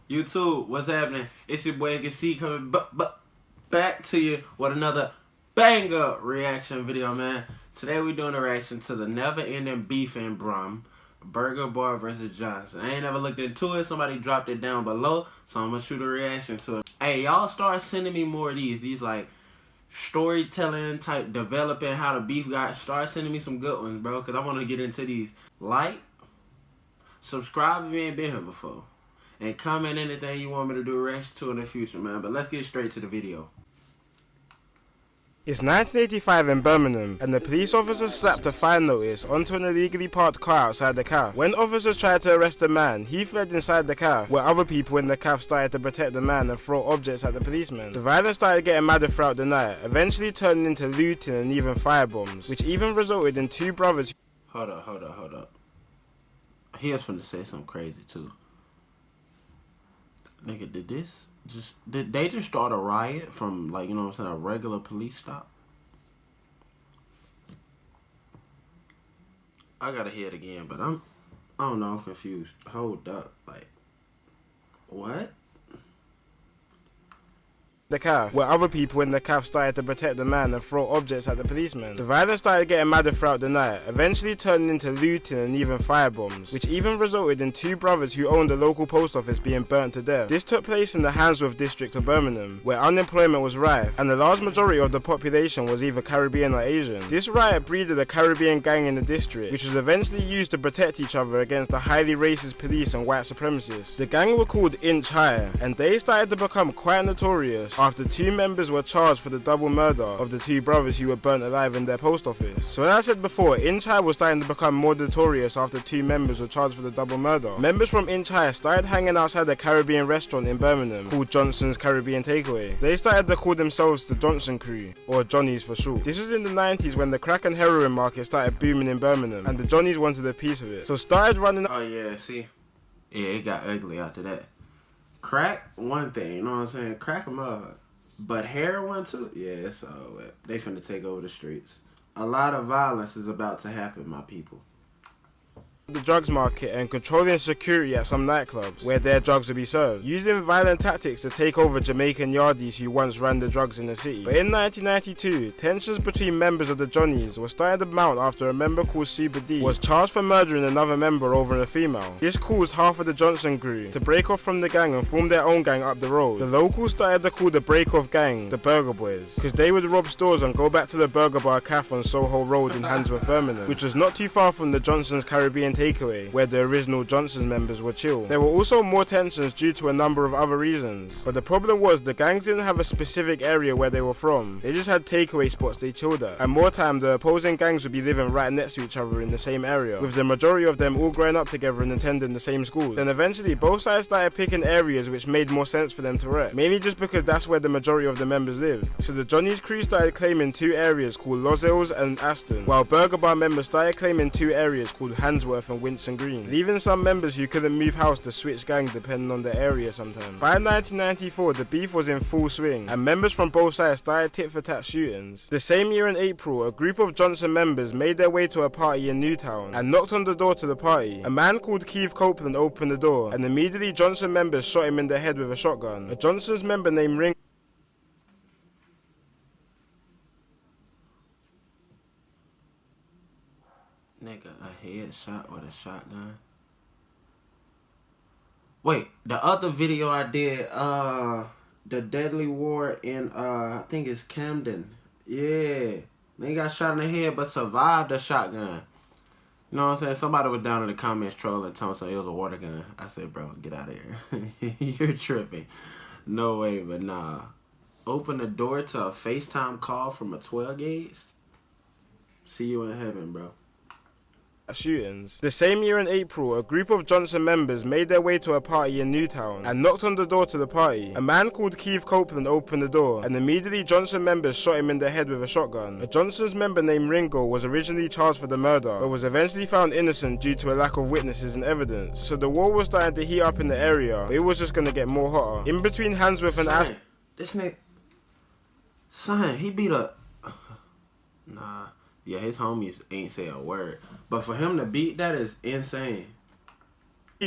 YouTube, what's happening? It's your boy C coming back to you with another banger reaction video, man. Today we're doing a reaction to the never-ending beef in Brum, Burger Bar versus Johnson. I ain't never looked into it. Somebody dropped it down below, so I'm gonna shoot a reaction to it. Hey, y'all start sending me more of these like storytelling type, developing how the beef got. Start sending me some good ones, bro, because I want to get into these. Like, subscribe if you ain't been here before, and comment anything you want me to do a reaction to in the future, man. But let's get straight to the video. It's 1985 in Birmingham, and the police officers slapped a fine notice onto an illegally parked car outside the cafe. When officers tried to arrest the man, he fled inside the cafe, where other people in the cafe started to protect the man and throw objects at the policeman. The violence started getting madder throughout the night, eventually turning into looting and even firebombs, which even resulted in two brothers. Hold up. He was finna say something crazy too. Nigga, did they just start a riot from, like, you know what I'm saying, a regular police stop? I gotta hear it again, but I don't know, I'm confused. Hold up, like, what? The cafe, where other people in the cafe started to protect the man and throw objects at the policeman. The violence started getting madder throughout the night, eventually turning into looting and even firebombs, which even resulted in two brothers who owned a local post office being burnt to death. This took place in the Handsworth district of Birmingham, where unemployment was rife, and the large majority of the population was either Caribbean or Asian. This riot breeded a Caribbean gang in the district, which was eventually used to protect each other against the highly racist police and white supremacists. The gang were called Inch High, and they started to become quite notorious after two members were charged for the double murder of the two brothers who were burnt alive in their post office. So, as I said before, Inch High was starting to become more notorious after two members were charged for the double murder. Members from Inch High started hanging outside a Caribbean restaurant in Birmingham called Johnson's Caribbean Takeaway. They started to call themselves the Johnson Crew, or Johnnies for short. This was in the 90s when the crack and heroin market started booming in Birmingham, and the Johnnies wanted a piece of it, so started running. Oh yeah, see? Yeah, it got ugly after that. Crack, one thing, you know what I'm saying? Crack them up. But heroin too? Yeah, so they finna take over the streets. A lot of violence is about to happen, my people. The drugs market and controlling security at some nightclubs where their drugs would be served, using violent tactics to take over Jamaican yardies who once ran the drugs in the city. But in 1992, tensions between members of the Johnnies were starting to mount after a member called Super D was charged for murdering another member over a female. This caused half of the Johnson Crew to break off from the gang and form their own gang up the road. The locals started to call the break-off gang the Burger Boys, because they would rob stores and go back to the Burger Bar Cafe on Soho Road in Handsworth, Birmingham, which was not too far from the Johnson's Caribbean Takeaway, where the original Johnson's members were chilled. There were also more tensions due to a number of other reasons, but the problem was the gangs didn't have a specific area where they were from. They just had takeaway spots they chilled at, and more time the opposing gangs would be living right next to each other in the same area, with the majority of them all growing up together and attending the same school. Then eventually both sides started picking areas which made more sense for them to wreck, mainly just because that's where the majority of the members lived. So the Johnny's crew started claiming two areas called Los Hills and Aston, while Burger Bar members started claiming two areas called Handsworth and Winston Green, leaving some members who couldn't move house to switch gangs depending on the area sometimes. By 1994, the beef was in full swing, and members from both sides started tit-for-tat shootings. The same year in April, a group of Johnson members made their way to a party in Newtown and knocked on the door to the party. A man called Keith Copeland opened the door, and immediately Johnson members shot him in the head with a shotgun. A Johnson's member named Ring Nigga, a headshot with a shotgun. Wait, the other video I did, the deadly war in, I think it's Camden. Yeah. They got shot in the head but survived the shotgun. You know what I'm saying? Somebody was down in the comments trolling, telling me it was a water gun. I said, bro, get out of here. You're tripping. No way, but nah. Open the door to a FaceTime call from a 12 gauge? See you in heaven, bro. Shootings. The same year in April, a group of Johnson members made their way to a party in Newtown and knocked on the door to the party. A man called Keith Copeland opened the door, and immediately Johnson members shot him in the head with a shotgun. A Johnson's member named Ringo was originally charged for the murder, but was eventually found innocent due to a lack of witnesses and evidence. So the war was starting to heat up in the area, but it was just gonna get more hotter. In between Handsworth and Aston, this nigga, son, he beat a, nah. Yeah, his homies ain't say a word. But for him to beat that is insane.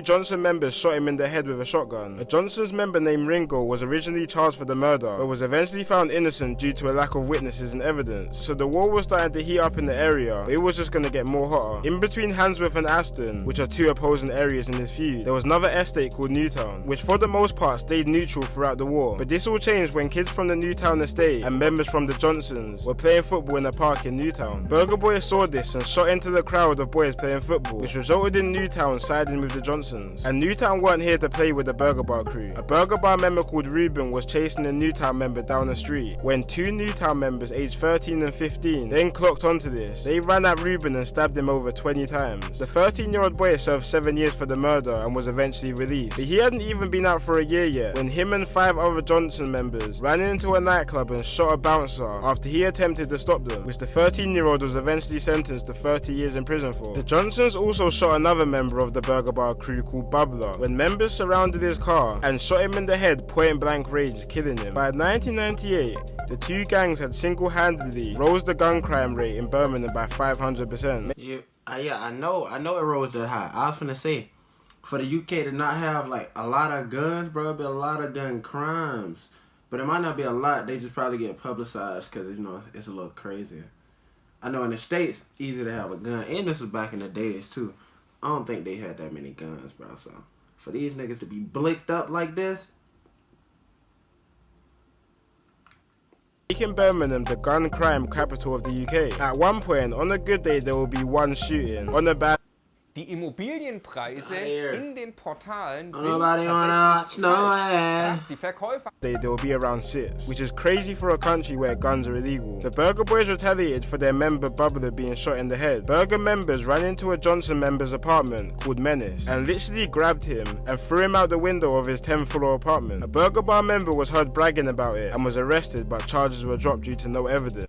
Johnson members shot him in the head with a shotgun. A Johnson's member named Ringo was originally charged for the murder, but was eventually found innocent due to a lack of witnesses and evidence. So the war was starting to heat up in the area, but it was just gonna get more hotter. In between Handsworth and Aston, which are two opposing areas in this feud, there was another estate called Newtown, which for the most part stayed neutral throughout the war. But this all changed when kids from the Newtown estate and members from the Johnsons were playing football in a park in Newtown. Burger Boys saw this and shot into the crowd of boys playing football, which resulted in Newtown siding with the Johnsons. And Newtown weren't here to play with the Burger Bar crew. A Burger Bar member called Ruben was chasing a Newtown member down the street when two Newtown members aged 13 and 15 then clocked onto this. They ran at Ruben and stabbed him over 20 times. The 13-year-old boy served 7 years for the murder and was eventually released. But he hadn't even been out for a year yet when him and 5 other Johnson members ran into a nightclub and shot a bouncer after he attempted to stop them, which the 13-year-old was eventually sentenced to 30 years in prison for. The Johnsons also shot another member of the Burger Bar crew called Bubbler when members surrounded his car and shot him in the head point blank range, killing him. By 1998, the two gangs had single-handedly rose the gun crime rate in Birmingham by 500%. Yeah, I know it rose that high. I was finna say, for the UK to not have like a lot of guns, bro, it'd be a lot of gun crimes. But it might not be a lot. They just probably get publicized because, you know, it's a little crazier. I know in the States, easy to have a gun, and this was back in the days too. I don't think they had that many guns, bro. So for these niggas to be blicked up like this. Making Birmingham the gun crime capital of the UK. At one point, on a good day, there will be one shooting. On a bad Die Immobilienpreise in den Portalen sind Nobody die Verkäufer. day, there will be around 6, which is crazy for a country where guns are illegal. The Burger Boys retaliated for their member Bubbler being shot in the head. Burger members ran into a Johnson member's apartment called Menace and literally grabbed him and threw him out the window of his 10th floor apartment. A Burger Bar member was heard bragging about it and was arrested, but charges were dropped due to no evidence.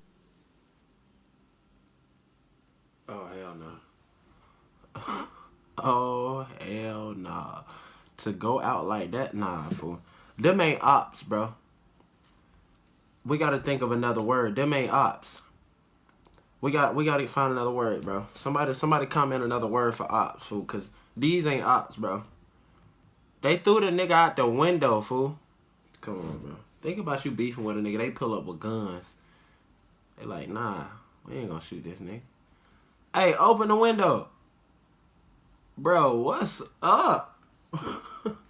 Oh, hell nah. To go out like that, nah, fool. Them ain't ops, bro. We gotta think of another word. Them ain't ops. We gotta find another word, bro. Somebody comment another word for ops, fool, cause these ain't ops, bro. They threw the nigga out the window, fool. Come on, bro. Think about you beefing with a nigga. They pull up with guns. They like, nah, we ain't gonna shoot this nigga. Hey, open the window. Bro, what's up?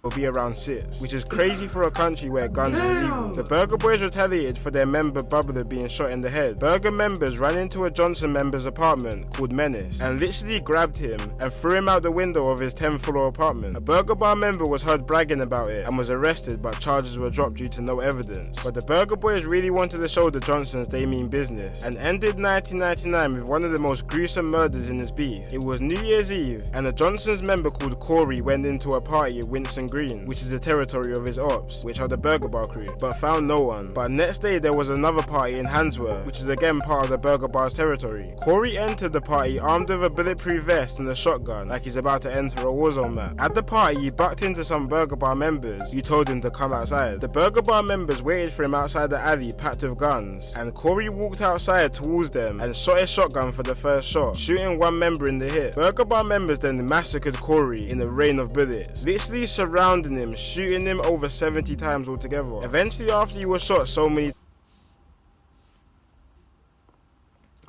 Will be around 6, which is crazy for a country where guns are illegal. The Burger Boys retaliated for their member Bubbler being shot in the head. Burger members ran into a Johnson member's apartment called Menace and literally grabbed him and threw him out the window of his 10th floor apartment. A Burger Bar member was heard bragging about it and was arrested, but charges were dropped due to no evidence. But the Burger Boys really wanted to show the Johnsons they mean business and ended 1999 with one of the most gruesome murders in this beef. It was New Year's Eve and a Johnsons member called Corey went into a party at Winston Green, which is the territory of his ops, which are the Burger Bar crew, but found no one. But next day there was another party in Handsworth, which is again part of the Burger Bar's territory. Corey entered the party armed with a bulletproof vest and a shotgun, like he's about to enter a war zone map. At the party, he bucked into some Burger Bar members who told him to come outside. The Burger Bar members waited for him outside the alley packed with guns, and Corey walked outside towards them and shot his shotgun for the first shot, shooting one member in the hip. Burger Bar members then massacred Corey in a rain of bullets, literally surrounding him, shooting him over 70 times altogether. Eventually, after he was shot so many...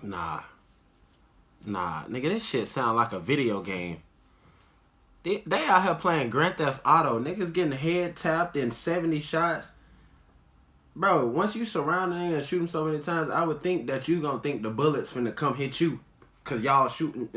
Nah, nigga, this shit sound like a video game. They out here playing Grand Theft Auto. Niggas getting head tapped in 70 shots. Bro, once you surround a nigga and shoot him so many times, I would think that you gonna think the bullets finna come hit you. Cause y'all shooting,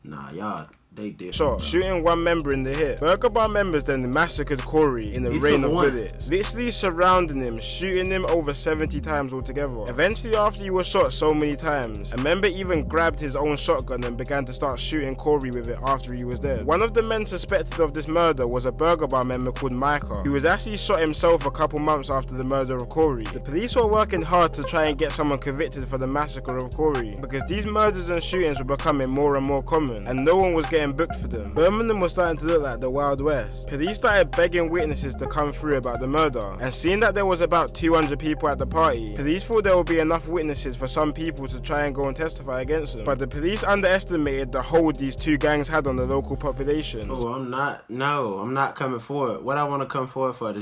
nah, y'all, they did. Shot, shooting one member in the hip. Burger Bar members then massacred Corey in a rain of bullets, literally surrounding him, shooting him over 70 times altogether. Eventually, after he was shot so many times, a member even grabbed his own shotgun and began to start shooting Corey with it after he was dead. One of the men suspected of this murder was a Burger Bar member called Micah, who was actually shot himself a couple months after the murder of Corey. The police were working hard to try and get someone convicted for the massacre of Corey, because these murders and shootings were becoming more and more common, and no one was getting getting booked for them. Birmingham was starting to look like the Wild West. Police started begging witnesses to come through about the murder, and seeing that there was about 200 people at the party, police thought there would be enough witnesses for some people to try and go and testify against them. But the police underestimated the hold these two gangs had on the local population. Oh, I'm not coming forward. What I want to come forward for?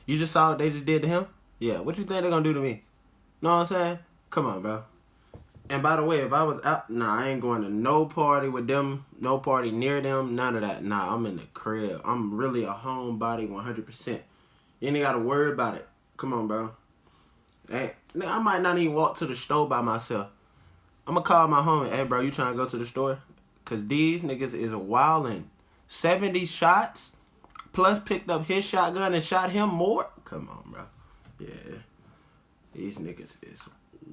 You just saw what they just did to him? Yeah, what you think they're gonna do to me? Know what I'm saying? Come on, bro. And by the way, if I was out, nah, I ain't going to no party with them, no party near them, none of that. Nah, I'm in the crib. I'm really a homebody 100%. You ain't got to worry about it. Come on, bro. Hey, I might not even walk to the store by myself. I'm going to call my homie. Hey, bro, you trying to go to the store? Because these niggas is wildin'. 70 shots, plus picked up his shotgun and shot him more? Come on, bro. Yeah. These niggas is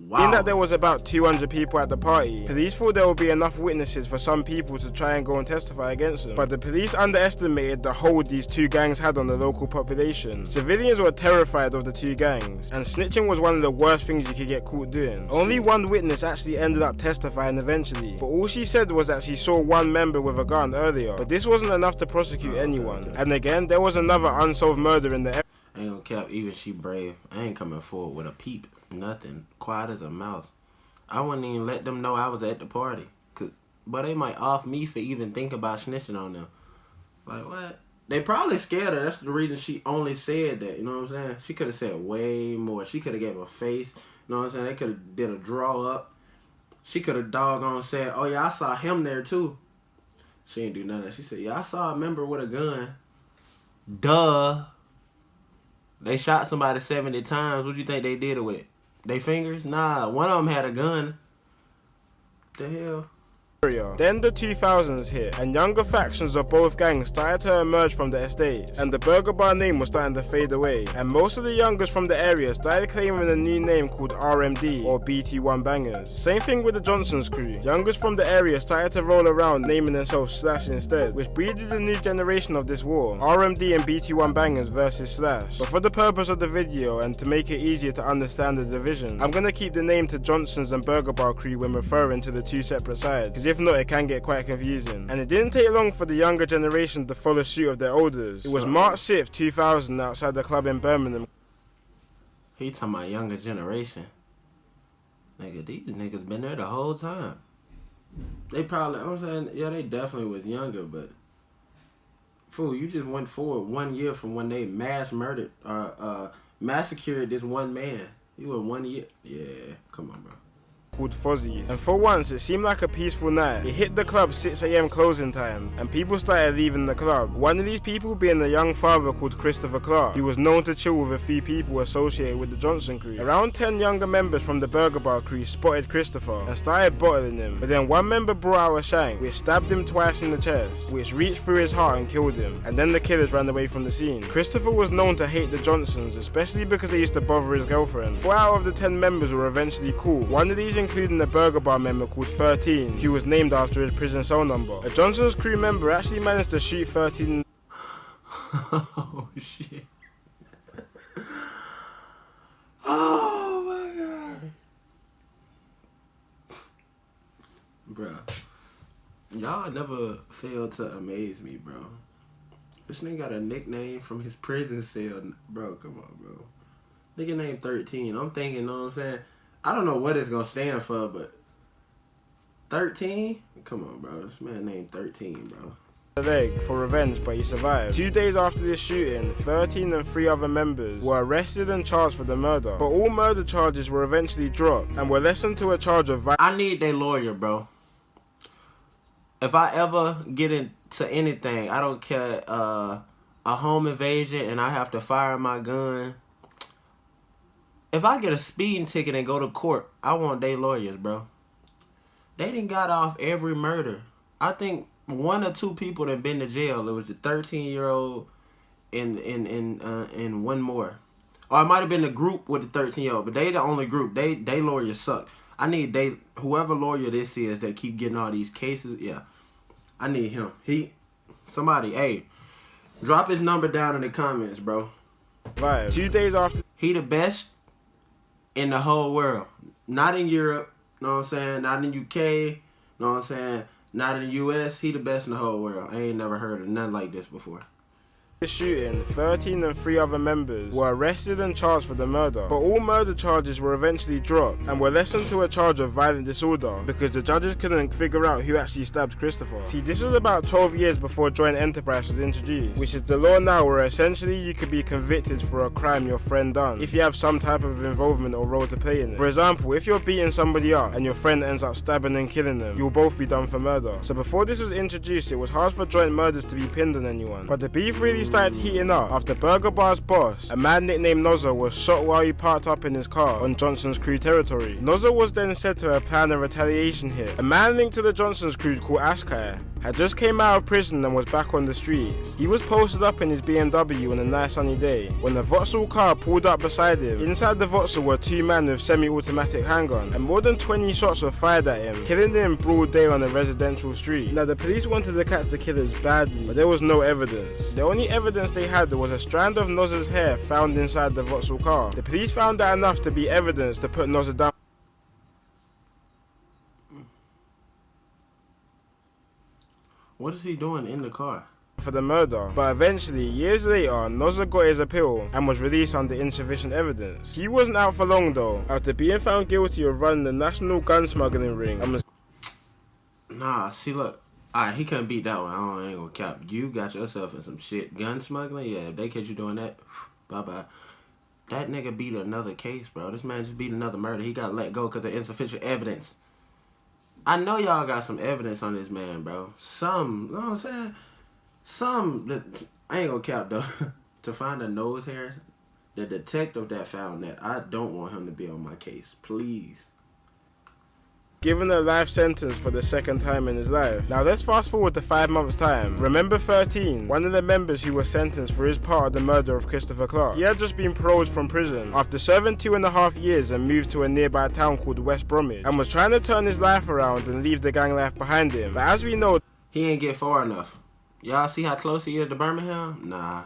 wow. Being that there was about 200 people at the party, police thought there would be enough witnesses for some people to try and go and testify against them. But the police underestimated the hold these two gangs had on the local population. Civilians were terrified of the two gangs, and snitching was one of the worst things you could get caught doing. Only one witness actually ended up testifying eventually, but all she said was that she saw one member with a gun earlier. But this wasn't enough to prosecute anyone. And again, there was another unsolved murder in the area. I ain't gonna cap, even she brave. I ain't coming forward with a peep. Nothing. Quiet as a mouse. I wouldn't even let them know I was at the party. But they might off me for even thinking about snitching on them. Like, what? They probably scared her. That's the reason she only said that. You know what I'm saying? She could have said way more. She could have gave a face. You know what I'm saying? They could have did a draw up. She could have doggone said, oh, yeah, I saw him there, too. She ain't do none of that. She said, yeah, I saw a member with a gun. Duh. They shot somebody 70 times. What you think they did it with? They fingers? Nah, one of them had a gun. The hell? Then the 2000s hit, and younger factions of both gangs started to emerge from the estates, and the burger bar name was starting to fade away, and most of the youngers from the area started claiming a new name called RMD, or BT1 Bangers. Same thing with the Johnson's crew. Youngers from the area started to roll around naming themselves Slash instead, which breeded a new generation of this war, RMD and BT1 Bangers versus Slash. But for the purpose of the video, and to make it easier to understand the division, I'm gonna keep the name to Johnson's and Burger Bar crew when referring to the two separate sides, because if not, it can get quite confusing. And it didn't take long for the younger generation to follow suit of their elders. It was March 6th, 2000 outside the club in Birmingham. He talking about younger generation. Nigga, these niggas been there the whole time. They probably, I'm saying, yeah, they definitely was younger, but fool, you just went forward 1 year from when they massacred this one man. You were 1 year. Yeah, come on, bro. Called Fozzies, and for once it seemed like a peaceful night. It hit the club 6 AM closing time, and people started leaving the club. One of these people being a young father called Christopher Clark, who was known to chill with a few people associated with the Johnson crew. Around 10 younger members from the Burger Bar crew spotted Christopher and started bottling him, but then one member brought out a shank, which stabbed him twice in the chest, which reached through his heart and killed him, and then the killers ran away from the scene. Christopher was known to hate the Johnsons, especially because they used to bother his girlfriend. 4 out of the 10 members were eventually caught, one of these including a Burger Bar member called 13, who was named after his prison cell number. A Johnson's crew member actually managed to shoot 13. Oh shit. Oh my god. Bro. Y'all never fail to amaze me, bro. This nigga got a nickname from his prison cell. Bro, come on, bro. Nigga named 13. I'm thinking, you know what I'm saying? I don't know what it's gonna stand for, but 13? Come on, bro. This man named 13, bro. Leg for revenge, but he survived. 2 days after this shooting, 13 and 3 other members were arrested and charged for the murder, but all murder charges were eventually dropped and were lessened to a charge of I need their lawyer, bro. If I ever get into anything, I don't care, a home invasion and I have to fire my gun. If I get a speeding ticket and go to court, I want they lawyers, bro. They done got off every murder. I think 1 or 2 people that been to jail. It was a 13-year-old and one more. Or it might have been the group with the 13-year-old, but they the only group. They lawyers suck. I need whoever lawyer this is that keep getting all these cases. Yeah, I need him. Somebody, hey, drop his number down in the comments, bro. 2 days after. He the best in the whole world. Not in Europe, know what I'm saying? Not in UK, know what I'm saying? Not in the U.S. He the best in the whole world. I ain't never heard of nothing like this before. The shooting, 13 and 3 other members were arrested and charged for the murder, but all murder charges were eventually dropped and were lessened to a charge of violent disorder because the judges couldn't figure out who actually stabbed Christopher. See, this was about 12 years before joint enterprise was introduced, which is the law now where essentially you could be convicted for a crime your friend done if you have some type of involvement or role to play in it. For example, if you're beating somebody up and your friend ends up stabbing and killing them, you'll both be done for murder. So before this was introduced, it was hard for joint murders to be pinned on anyone, but the beef really started heating up after Burger Bar's boss, a man nicknamed Nozza, was shot while he parked up in his car on Johnson's crew territory. Nozza was then said to have planned a retaliation hit. A man linked to the Johnson's crew called Escalation had just came out of prison and was back on the streets. He was posted up in his BMW on a nice sunny day when the Vauxhall car pulled up beside him. Inside the Vauxhall were 2 men with semi-automatic handgun, and more than 20 shots were fired at him, killing him in broad day on a residential street. Now the police wanted to catch the killers badly, but there was no evidence. The only evidence they had was a strand of Nozza's hair found inside the Vauxhall car. The police found that enough to be evidence to put Nozza down What is he doing in the car? for the murder, but eventually, years later, Nozza got his appeal and was released under insufficient evidence. He wasn't out for long though, after being found guilty of running the national gun smuggling ring and was Nah, see, look. Alright, he couldn't beat that one. I ain't gonna cap. You got yourself in some shit. Gun smuggling? Yeah, if they catch you doing that, bye-bye. That nigga beat another case, bro. This man just beat another murder. He got let go because of insufficient evidence. I know y'all got some evidence on this man, bro. Some, you know what I'm saying? I ain't gonna cap, though. To find a nose hair, the detective that found that, I don't want him to be on my case. Please. given a life sentence for the second time in his life. Now let's fast forward to 5 months time. Remember 13, one of the members who was sentenced for his part of the murder of Christopher Clark. He had just been paroled from prison after serving 2.5 years and moved to a nearby town called West Bromwich and was trying to turn his life around and leave the gang life behind him. But as we know, he ain't get far enough. Y'all see how close he is to Birmingham? Nah.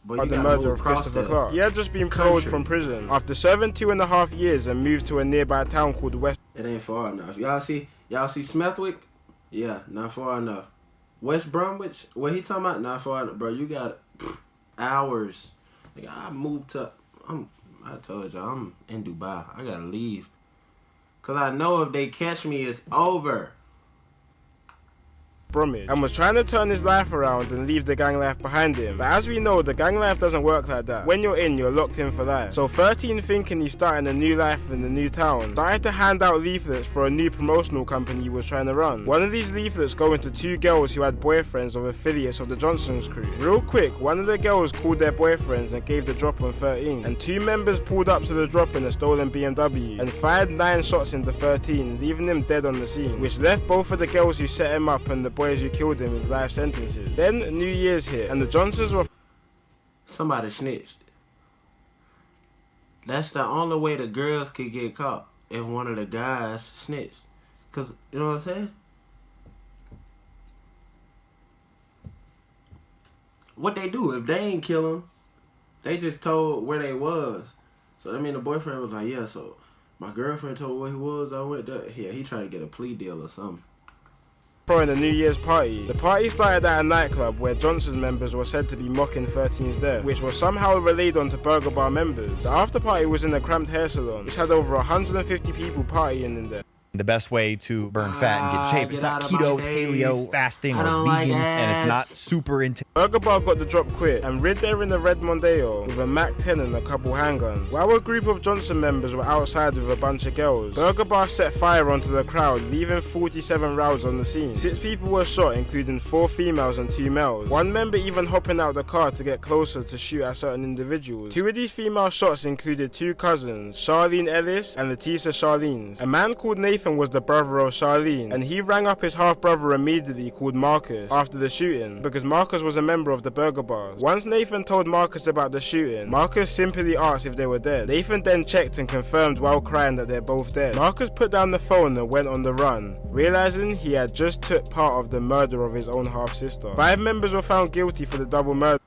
But the murder of Christopher Clark. He had just been paroled from prison after serving 2.5 years and moved to a nearby town called West. It ain't far enough. Y'all see Smethwick? Yeah, not far enough. West Bromwich? What he talking about? Not far enough, bro. You got hours. Like, I told y'all, I'm in Dubai. I gotta leave. Cause I know if they catch me, it's over. Bromwich and was trying to turn his life around and leave the gang life behind him. But as we know, the gang life doesn't work like that. When you're in, you're locked in for life. So 13, thinking he's starting a new life in the new town, started to hand out leaflets for a new promotional company he was trying to run. One of these leaflets going to 2 girls who had boyfriends of affiliates of the Johnson's crew. Real quick, one of the girls called their boyfriends and gave the drop on 13, and 2 members pulled up to the drop in a stolen BMW and fired 9 shots into 13, leaving him dead on the scene, which left both of the girls who set him up and the boys who killed him with life sentences. Then New Year's hit and the Johnsons were... Somebody snitched. That's the only way the girls could get caught, if one of the guys snitched. Cause, you know what I'm saying? What they do, if they ain't kill him, they just told where they was. So I mean the boyfriend was like, yeah, so my girlfriend told where he was, I went there. Yeah, he tried to get a plea deal or something. Throwing a New Year's party. The party started at a nightclub where Johnson's members were said to be mocking 13's death, which was somehow relayed onto Burger Bar members. The after party was in a cramped hair salon, which had over 150 people partying in there. The best way to burn fat and get shape. It's not keto, paleo, fasting, or vegan, and it's not super intense. Burger Bar got the drop quick and rid there in a red Mondeo with a Mac 10 and a couple handguns. While a group of Johnson members were outside with a bunch of girls, Burger Bar set fire onto the crowd, leaving 47 rounds on the scene. 6 people were shot, including 4 females and 2 males. One member even hopping out the car to get closer to shoot at certain individuals. 2 of these female shots included 2 cousins, Charlene Ellis and Letitia Charlene's. A man called Nathan was the brother of Charlene, and he rang up his half-brother immediately called Marcus after the shooting, because Marcus was a member of the Burger Bars. Once Nathan told Marcus about the shooting, Marcus simply asked if they were dead. Nathan then checked and confirmed while crying that they're both dead. Marcus put down the phone and went on the run, realizing he had just took part of the murder of his own half-sister. 5 members were found guilty for the double murder.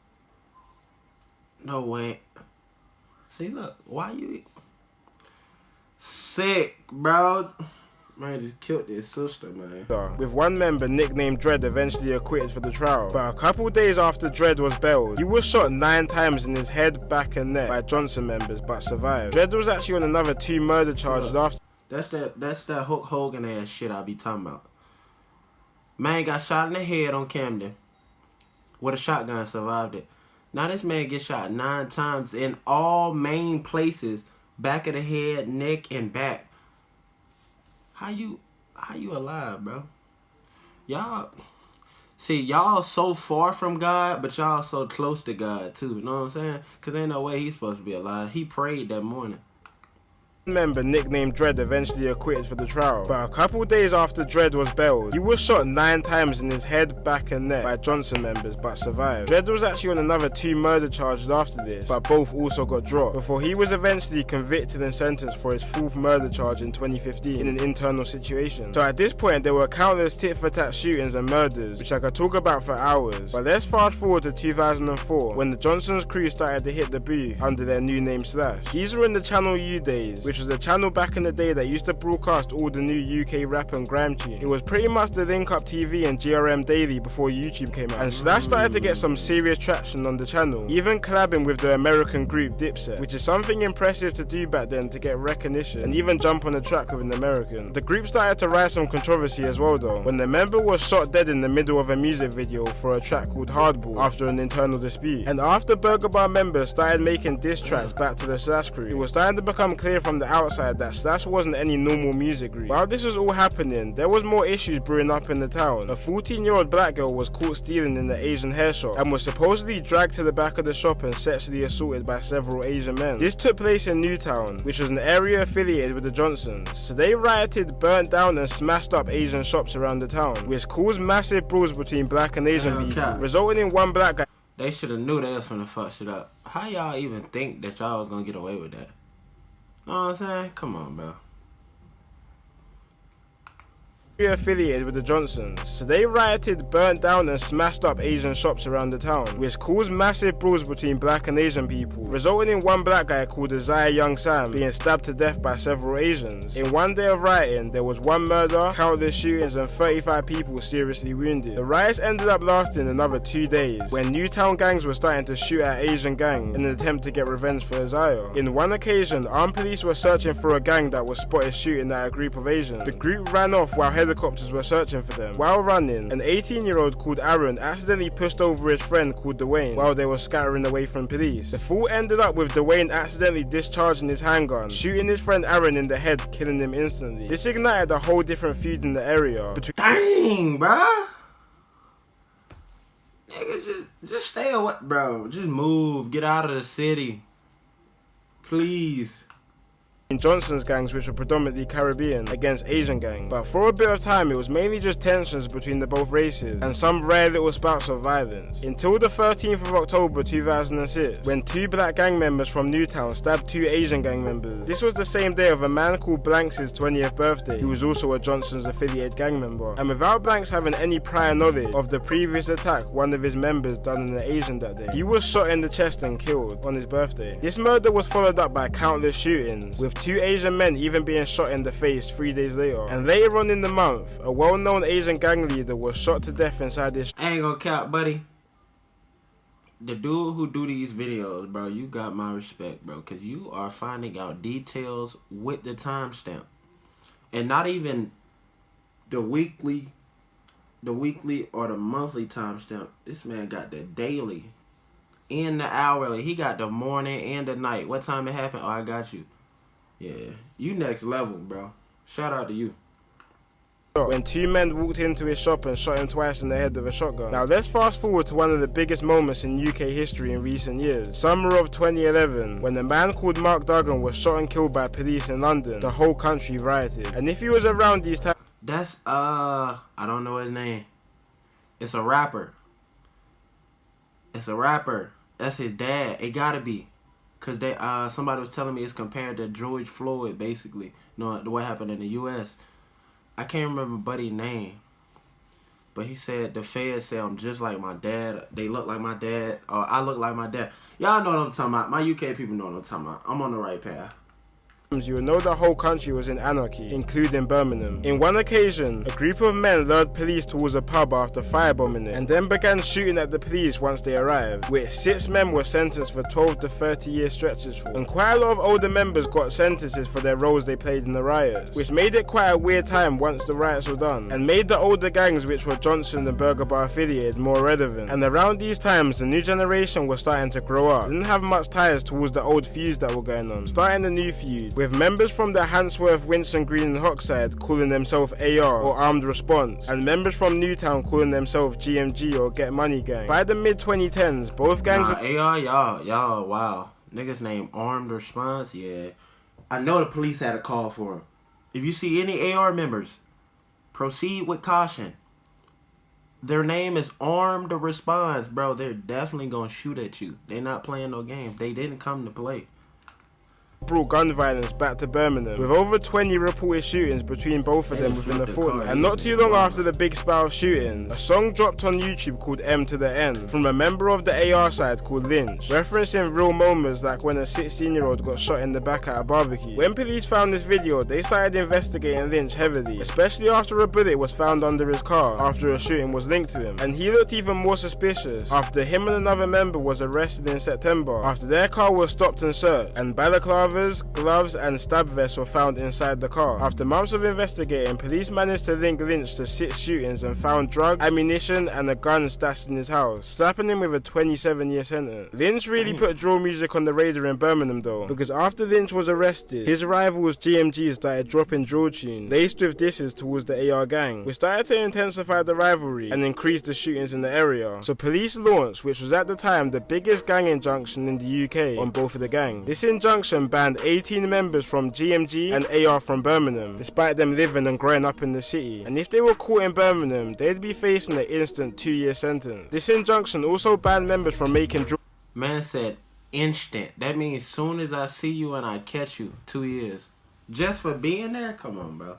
No way. See, look, why you sick, bro? Man just killed his sister, man. With one member nicknamed Dread eventually acquitted for the trial. But a couple days after Dread was bailed, he was shot 9 times in his head, back and neck by Johnson members but survived. Dread was actually on another 2 murder charges after. That's that Hulk Hogan ass shit I be talking about. Man got shot in the head on Camden with a shotgun, survived it. Now this man gets shot 9 times in all main places, back of the head, neck, and back. How you alive, bro? Y'all so far from God, but y'all so close to God too. You know what I'm saying? Cause ain't no way he's supposed to be alive. He prayed that morning. Member nicknamed Dread eventually acquitted for the trial. But a couple days after Dread was bailed, he was shot 9 times in his head, back and neck by Johnson members but survived. Dread was actually on another 2 murder charges after this, but both also got dropped, before he was eventually convicted and sentenced for his 4th murder charge in 2015 in an internal situation. So at this point there were countless tit-for-tat shootings and murders, which I could talk about for hours. But let's fast forward to 2004, when the Johnson's crew started to hit the booth under their new name Slash. These were in the Channel U days, which was a channel back in the day that used to broadcast all the new UK rap and grime tunes. It was pretty much the Link Up TV and GRM Daily before YouTube came out. And Slash started to get some serious traction on the channel, even collabing with the American group Dipset, which is something impressive to do back then to get recognition and even jump on a track with an American. The group started to rise some controversy as well though, when the member was shot dead in the middle of a music video for a track called Hardball after an internal dispute. And after Burger Bar members started making diss tracks back to the Slash crew, it was starting to become clear from the outside that Slash wasn't any normal music group. While this was all happening, there was more issues brewing up in the town. A 14-year-old black girl was caught stealing in the Asian hair shop and was supposedly dragged to the back of the shop and sexually assaulted by several Asian men. This took place in Newtown, which was an area affiliated with the Johnsons. So they rioted, burnt down and smashed up Asian shops around the town, which caused massive brawls between black and Asian people, resulting in one black guy. They should have knew they was finna fuck shit up. How y'all even think that y'all was gonna get away with that? Know what I'm saying? Come on, bro. Affiliated with the Johnsons. So they rioted, burnt down and smashed up Asian shops around the town, which caused massive brawls between black and Asian people, resulting in one black guy called Isaiah Young Sam being stabbed to death by several Asians. In one day of rioting, there was 1 murder, countless shootings and 35 people seriously wounded. The riots ended up lasting another 2 days, when Newtown gangs were starting to shoot at Asian gang in an attempt to get revenge for Isaiah. In one occasion, armed police were searching for a gang that was spotted shooting at a group of Asians. The group ran off while helicopters were searching for them. While running, an 18-year-old called Aaron accidentally pushed over his friend called Dwayne while they were scattering away from police. The fall ended up with Dwayne accidentally discharging his handgun, shooting his friend Aaron in the head, killing him instantly. This ignited a whole different feud in the area. Dang, bruh. Nigga, just stay away, bro. Just move. Get out of the city. Please. Johnson's gangs, which were predominantly Caribbean, against Asian gangs. But for a bit of time it was mainly just tensions between the both races and some rare little spouts of violence, until the 13th of October 2006, when 2 black gang members from Newtown stabbed 2 Asian gang members. This was the same day of a man called Blanks' 20th birthday, who was also a Johnson's affiliated gang member. And without Blanks having any prior knowledge of the previous attack one of his members done in an Asian that day, he was shot in the chest and killed on his birthday. This murder was followed up by countless shootings, with 2 Asian men even being shot in the face 3 days later. And later on in the month, a well-known Asian gang leader was shot to death inside his... I ain't gonna cap, buddy. The dude who do these videos, bro, you got my respect, bro, because you are finding out details with the timestamp. And not even the weekly or the monthly timestamp. This man got the daily and the hourly. He got the morning and the night. What time it happened? Oh, I got you. Yeah, you next level, bro. Shout out to you. When 2 men walked into his shop and shot him twice in the head with a shotgun. Now let's fast forward to one of the biggest moments in UK history in recent years. Summer of 2011, when a man called Mark Duggan was shot and killed by police in London. The whole country rioted. And if he was around these times... That's, I don't know his name. It's a rapper. It's a rapper. That's his dad. It gotta be. Cause they somebody was telling me it's compared to George Floyd, basically. You know what happened in the U.S. I can't remember buddy's name, but he said the feds say I'm just like my dad. They look like my dad, or I look like my dad. Y'all know what I'm talking about. My UK people know what I'm talking about. I'm on the right path. you would know the whole country was in anarchy, including Birmingham. In one occasion, a group of men lured police towards a pub after firebombing it, and then began shooting at the police once they arrived, which 6 men were sentenced for 12 to 30-year stretches for. And quite a lot of older members got sentences for their roles they played in the riots, which made it quite a weird time once the riots were done, and made the older gangs which were Johnson and Burger Bar affiliated more relevant. And around these times, the new generation was starting to grow up, didn't have much ties towards the old feuds that were going on, starting a new feud, with members from the Handsworth, Winston Green and Hockside calling themselves AR or Armed Response, and members from Newtown calling themselves GMG or Get Money Gang. By the mid-2010s, both gangs... AR, y'all, wow. Niggas named Armed Response, yeah. I know the police had a call for him. If you see any AR members, proceed with caution. Their name is Armed Response, bro. They're definitely gonna shoot at you. They're not playing no game. They didn't come to play. Brought gun violence back to Birmingham, with over 20 reported shootings between both of them within a fortnight. And not too long after the big spout of shootings, a song dropped on YouTube called M to the N from a member of the AR side called Lynch, referencing real moments like when a 16-year-old got shot in the back at a barbecue. When police found this video, they started investigating Lynch heavily, especially after a bullet was found under his car after a shooting was linked to him. And he looked even more suspicious after him and another member was arrested in September after their car was stopped and searched, and balaclavas, gloves and stab vests were found inside the car. After months of investigating, police managed to link Lynch to 6 shootings and found drugs, ammunition and a gun stashed in his house, slapping him with a 27-year sentence. Lynch really put drill music on the radar in Birmingham though, because after Lynch was arrested, his rivals GMG started dropping drill tunes laced with disses towards the AR gang, which started to intensify the rivalry and increase the shootings in the area. So police launched, which was at the time the biggest gang injunction in the UK on both of the gangs. This injunction banned 18 members from GMG and AR from Birmingham, despite them living and growing up in the city. And if they were caught in Birmingham, they'd be facing an instant 2-year sentence. This injunction also banned members from making Man said instant. That means soon as I see you and I catch you, 2 years. Just for being there? Come on, bro.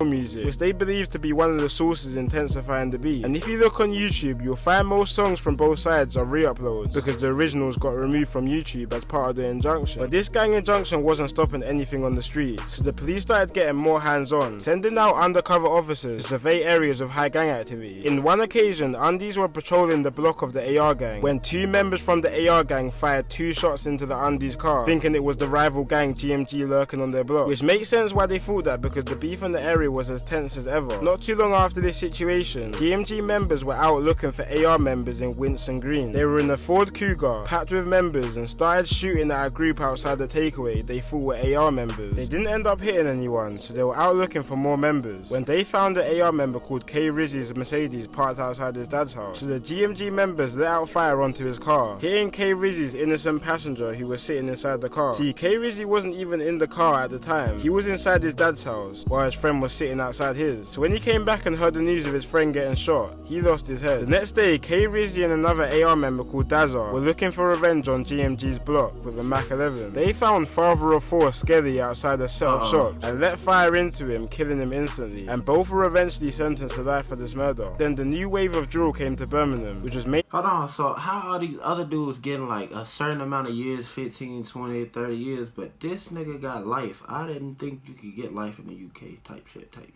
music, which they believe to be one of the sources intensifying the beat. And if you look on YouTube, you'll find most songs from both sides are re-uploads, because the originals got removed from YouTube as part of the injunction. But this gang injunction wasn't stopping anything on the streets, so the police started getting more hands-on, sending out undercover officers to survey areas of high gang activity. In one occasion, undies were patrolling the block of the AR gang when 2 members from the AR gang fired 2 shots into the undies car, thinking it was the rival gang GMG lurking on their block, which makes sense why they thought that, because the beef in the area was as tense as ever. Not too long after this situation, GMG members were out looking for AR members in Winston Green. They were in a Ford Cougar, packed with members, and started shooting at a group outside the takeaway they thought were AR members. They didn't end up hitting anyone, so they were out looking for more members, when they found an AR member called K Rizzy's Mercedes parked outside his dad's house. So the GMG members let out fire onto his car, hitting K Rizzy's innocent passenger who was sitting inside the car. See, K Rizzy wasn't even in the car at the time. He was inside his dad's house, while his friend was sitting outside his. So when he came back and heard the news of his friend getting shot, he lost his head. The next day, K Rizzy and another AR member called Dazza were looking for revenge on GMG's block with a Mac 11. They found father of 4 Skelly outside a set of shops and let fire into him, killing him instantly, and both were eventually sentenced to life for this murder. Then the new wave of drill came to Birmingham, which was made. Hold on, so how are these other dudes getting like a certain amount of years, 15, 20, 30 years, but this nigga got life? I didn't think you could get life in the UK type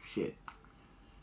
shit.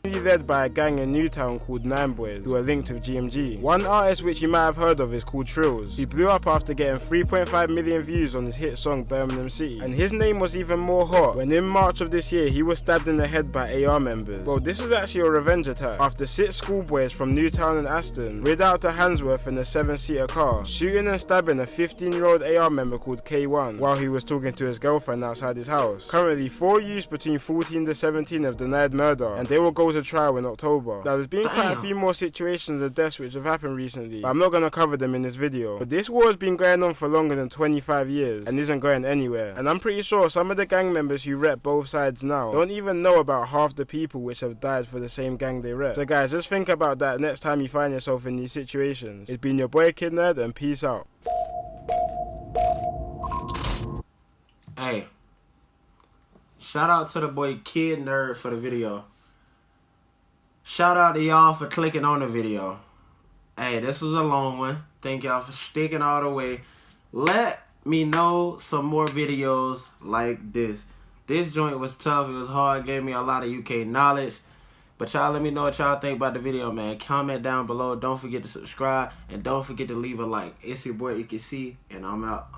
Led by a gang in Newtown called 9 Boys, who are linked with GMG. One artist which you might have heard of is called Trills. He blew up after getting 3.5 million views on his hit song Birmingham City, and his name was even more hot when in March of this year he was stabbed in the head by AR members. Well, this was actually a revenge attack after 6 schoolboys from Newtown and Aston rid out to Handsworth in a 7-seater car, shooting and stabbing a 15-year-old AR member called K1 while he was talking to his girlfriend outside his house. Currently, 4 youths between 14 to 17 have denied murder, and they will go to trial in October. Now, there's been quite a few more situations of deaths which have happened recently, but I'm not going to cover them in this video. But this war has been going on for longer than 25 years and isn't going anywhere, and I'm pretty sure some of the gang members who rep both sides now don't even know about half the people which have died for the same gang they rep. So guys, just think about that next time you find yourself in these situations. It's been your boy Kid Nerd, and peace out. Hey, shout out to the boy Kid Nerd for the video. Shout out to y'all for clicking on the video. Hey, this was a long one. Thank y'all for sticking all the way. Let me know some more videos like this. This joint was tough. It was hard. Gave me a lot of UK knowledge. But y'all let me know what y'all think about the video, man. Comment down below. Don't forget to subscribe. And don't forget to leave a like. It's your boy, you can see. And I'm out.